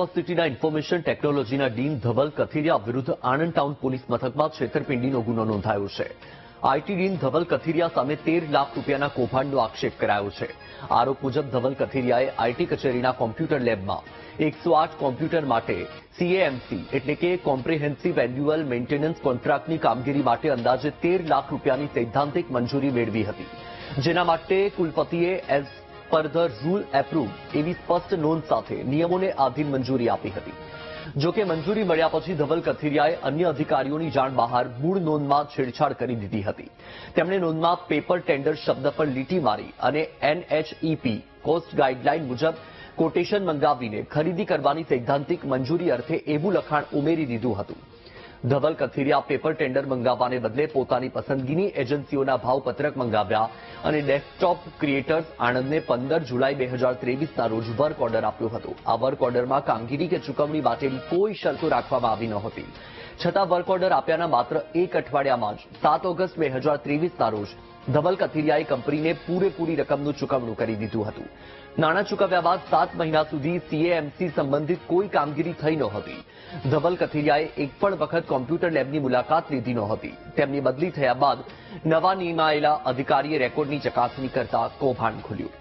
યુનિવર્સિટીના ઇન્ફોર્મેશન ટેકનોલોજીના ડીન ધવલ કથિરિયા વિરુદ્ધ આણંદ ટાઉન પોલીસ મથકમાં છેતરપિંડીનો ગુનો નોંધાયો છે. આઈટી ડીન ધવલ કથિરિયા સામે 13 લાખ રૂપિયાના કૌભાંડનો આક્ષેપ કરાયો છે. આરોપ મુજબ ધવલ કથિરિયાએ આઈટી કચેરીના કોમ્પ્યુટર લેબમાં 108 કોમ્પ્યુટર માટે સીએએમસી એટલે કે કોમ્પ્રિહેન્સિવ એન્યુઅલ મેન્ટેનન્સ કોન્ટ્રાક્ટની કામગીરી માટે અંદાજે 13 લાખ રૂપિયાની સૈદ્ધાંતિક મંજૂરી મેળવી હતી, જેના માટે કુલપતિએ as per the rule approve એવી સ્પષ્ટ નોંધ સાથે નિયમોને આધીન મંજૂરી આપી હતી. જોકે મંજૂરી મળ્યા પછી ધવલ કથિરિયાએ અન્ય અધિકારીઓની જાણ બહાર મૂળ નોંધમાં છેડછાડ કરી દીધી હતી. તેમણે નોંધમાં પેપર ટેન્ડર શબ્દ પર લીટી મારી અને એનએચઈપી કોસ્ટ ગાઈડલાઈન મુજબ કોટેશન મંગાવીને ખરીદી કરવાની સૈદ્ધાંતિક મંજૂરી અર્થે એવું લખાણ ઉમેરી દીધું હતું. ધવલ કથિરિયા પેપર ટેન્ડર મંગાવવાને બદલે પોતાની પસંદગીની એજન્સીઓના ભાવપત્રક મંગાવ્યા અને ડેસ્કટોપ ક્રિએટર્સ આણંદને 15 જુલાઈ 2023ના રોજ વર્ક ઓર્ડર આપ્યો હતો. આ વર્ક ઓર્ડરમાં કામગીરી કે ચૂકવણી માટેની કોઈ શરતો રાખવામાં આવી નહોતી. છતાં વર્ક ઓર્ડર આપ્યાના માત્ર એક અઠવાડિયામાં જ 7 ઓગસ્ટ 2023ના રોજ ધવલ કથિરિયાએ કંપનીને પૂરેપૂરી રકમનું ચૂકવણું કરી દીધું હતું. નાણાં ચૂકવ્યા બાદ 7 મહિના સુધી સીએએમસી સંબંધિત કોઈ કામગીરી થઈ નહોતી. ધવલ કથિરિયાએ એક પણ વખત કોમ્પ્યુટર લેબની મુલાકાત લીધી નહોતી. તેમની બદલી થયા બાદ નવા નિમાયેલા અધિકારીએ રેકોર્ડની ચકાસણી કરતા કૌભાંડ ખુલ્યું.